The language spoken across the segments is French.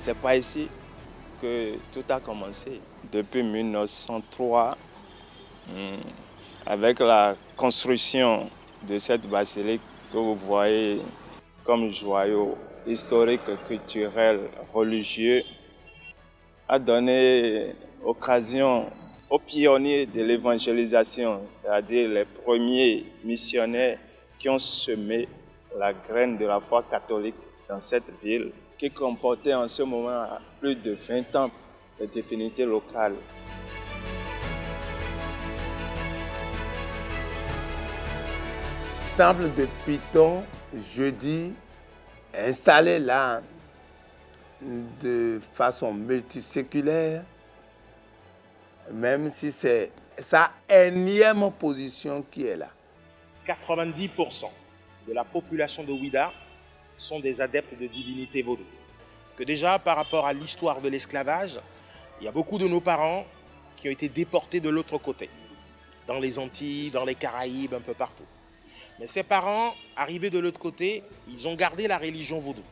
c'est pas ici que tout a commencé. Depuis 1903, avec la construction de cette basilique que vous voyez comme joyau historique, culturel, religieux, a donné occasion aux pionniers de l'évangélisation, c'est-à-dire les premiers missionnaires qui ont semé la graine de la foi catholique dans cette ville, qui comportait en ce moment plus de 20 temples et divinités locales. Temple de Python, jeudi, installé là de façon multiséculaire, même si c'est sa énième position qui est là. 90% de la population de Ouidah sont des adeptes de divinité vaudou. Que déjà, par rapport à l'histoire de l'esclavage, il y a beaucoup de nos parents qui ont été déportés de l'autre côté, dans les Antilles, dans les Caraïbes, un peu partout. Mais ces parents, arrivés de l'autre côté, ils ont gardé la religion vaudou.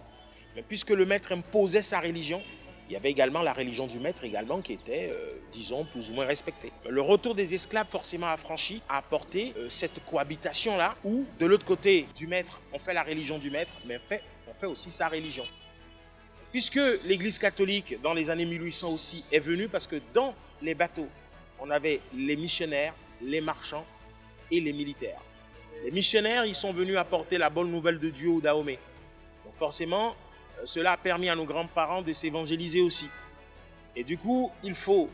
Mais puisque le maître imposait sa religion, il y avait également la religion du maître également qui était, disons, plus ou moins respectée. Le retour des esclaves forcément affranchis a apporté cette cohabitation-là où, de l'autre côté du maître, on fait la religion du maître, mais on fait aussi sa religion. Puisque l'Église catholique, dans les années 1800 aussi, est venue, parce que dans les bateaux, on avait les missionnaires, les marchands et les militaires. Les missionnaires, ils sont venus apporter la bonne nouvelle de Dieu au Dahomey. Donc forcément, cela a permis à nos grands-parents de s'évangéliser aussi. Et du coup, il faut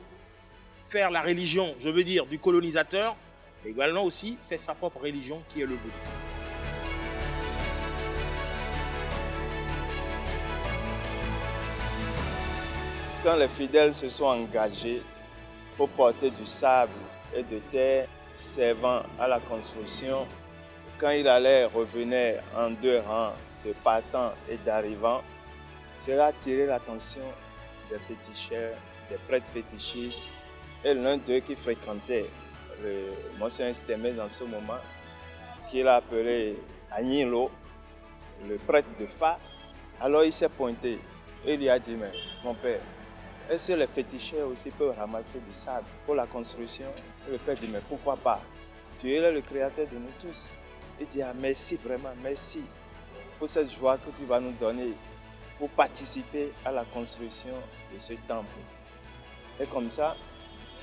faire la religion, je veux dire, du colonisateur, mais également aussi faire sa propre religion qui est le vaudou. Quand les fidèles se sont engagés pour porter du sable et de terre servant à la construction, quand il allait revenir en deux rangs de partants et d'arrivants, cela a attiré l'attention des féticheurs, des prêtres fétichistes et l'un d'eux qui fréquentait le Monseigneur Stémé dans ce moment, qu'il a appelé Agnilo, le prêtre de Fa. Alors il s'est pointé et il lui a dit, mais mon père, est-ce que les féticheurs aussi peuvent ramasser du sable pour la construction? Et le père dit, mais pourquoi pas? Tu es le créateur de nous tous. Il dit, ah, merci vraiment, merci pour cette joie que tu vas nous donner pour participer à la construction de ce temple. Et comme ça,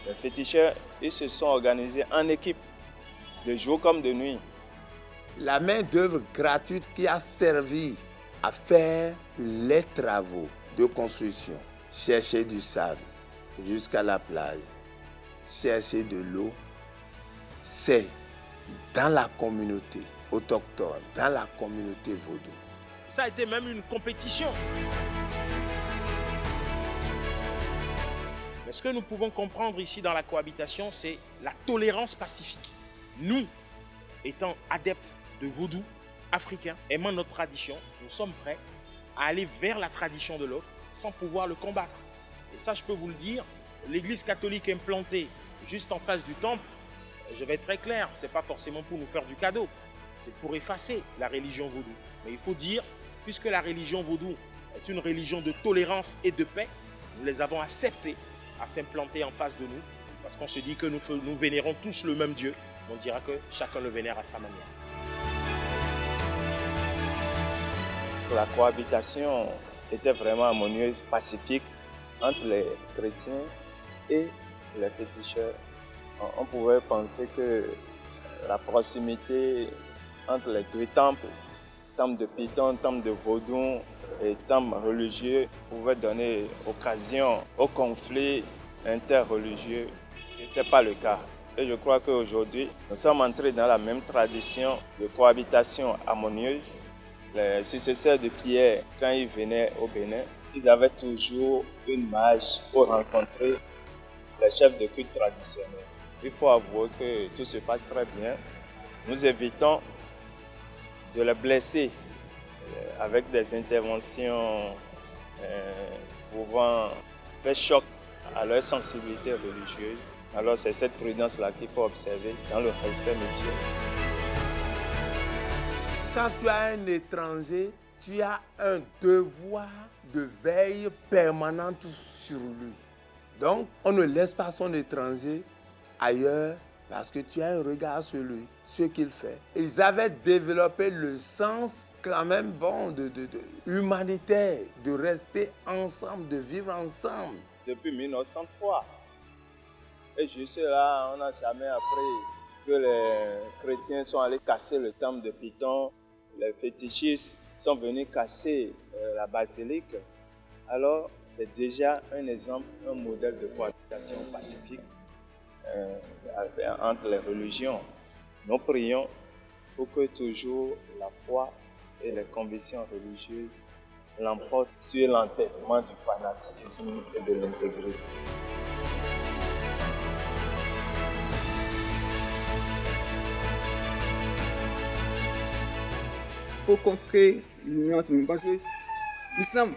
les féticheurs, ils se sont organisés en équipe, de jour comme de nuit. La main-d'œuvre gratuite qui a servi à faire les travaux de construction, chercher du sable jusqu'à la plage, chercher de l'eau, c'est dans la communauté autochtone, dans la communauté vaudou. Ça a été même une compétition. Mais ce que nous pouvons comprendre ici dans la cohabitation, c'est la tolérance pacifique. Nous, étant adeptes de vaudou africain, aimant notre tradition, nous sommes prêts à aller vers la tradition de l'autre sans pouvoir le combattre. Et ça, je peux vous le dire, l'église catholique implantée juste en face du temple, je vais être très clair, ce n'est pas forcément pour nous faire du cadeau, c'est pour effacer la religion vaudou. Mais il faut dire, puisque la religion vaudou est une religion de tolérance et de paix, nous les avons acceptés à s'implanter en face de nous, parce qu'on se dit que nous vénérons tous le même Dieu. On dira que chacun le vénère à sa manière. La cohabitation était vraiment harmonieuse, pacifique entre les chrétiens et les féticheurs. On pouvait penser que la proximité entre les deux temples, temple de Python, temple de Vaudou et temple religieux, pouvait donner occasion au conflit interreligieux. Ce n'était pas le cas. Et je crois qu'aujourd'hui, nous sommes entrés dans la même tradition de cohabitation harmonieuse. Les successeurs de Pierre, quand ils venaient au Bénin, ils avaient toujours une marche pour rencontrer les chefs de culte traditionnels. Il faut avouer que tout se passe très bien. Nous évitons de les blesser avec des interventions pouvant faire choc à leur sensibilité religieuse. Alors c'est cette prudence-là qu'il faut observer dans le respect mutuel. Quand tu as un étranger tu as un devoir de veille permanente sur lui. Donc, on ne laisse pas son étranger ailleurs parce que tu as un regard sur lui, ce qu'il fait. Ils avaient développé le sens quand même humanitaire, de rester ensemble, de vivre ensemble. Depuis 1903. Et jusque là, on n'a jamais appris que les chrétiens sont allés casser le temple de Python, les fétichistes sont venus casser la basilique. Alors, c'est déjà un exemple, un modèle de cohabitation pacifique entre les religions. Nous prions pour que toujours la foi et les convictions religieuses l'emportent sur l'entêtement du fanatisme et de l'intégrisme. Il faut contrer l'union entre nous parce que l'islam,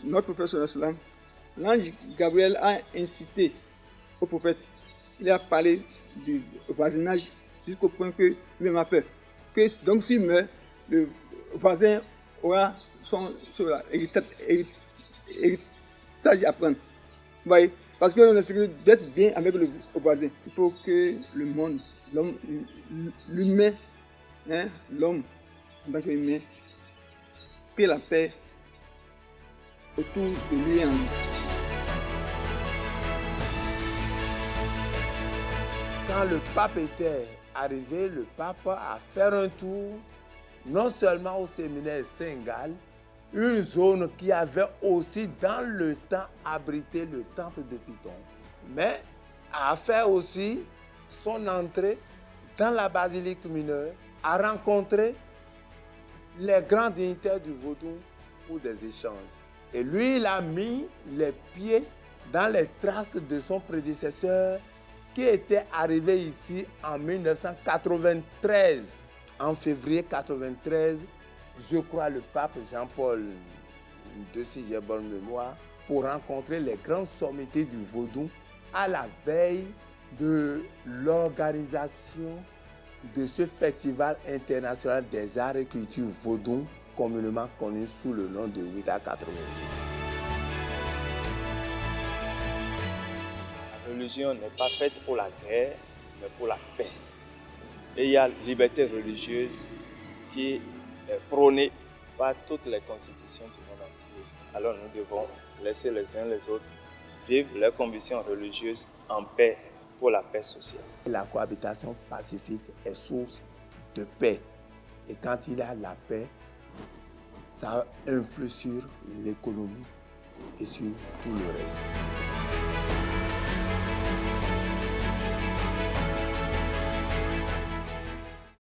notre prophète sallallahu alayhi wa sallam, l'ange Gabriel a incité au prophète. Il a parlé du voisinage jusqu'au point que lui-même a peur. Que donc s'il meurt, le voisin aura son héritage à prendre. Vous voyez? Parce qu'on essaie d'être bien avec le voisin. Il faut que le monde, l'homme, l'humain, l'homme en tant qu'humain, crée la paix autour de lui et en lui. Quand le pape était arrivé, le pape a fait un tour, non seulement au séminaire Saint-Gall, une zone qui avait aussi dans le temps abrité le temple de Python, mais a fait aussi son entrée dans la basilique mineure, a rencontré les grands dignitaires du vaudou pour des échanges. Et lui, il a mis les pieds dans les traces de son prédécesseur qui était arrivé ici en 1993. En février 1993, je crois, le pape Jean-Paul II, si j'ai bonne mémoire, pour rencontrer les grandes sommités du vaudou à la veille de l'organisation de ce festival international des arts et cultures vaudou, communément connu sous le nom de Ouïda 82. La religion n'est pas faite pour la guerre, mais pour la paix. Et il y a la liberté religieuse qui est prônée par toutes les constitutions du monde entier. Alors nous devons laisser les uns les autres vivre leurs convictions religieuses en paix pour la paix sociale. La cohabitation pacifique est source de paix. Et quand il y a la paix, ça influe sur l'économie et sur tout le reste.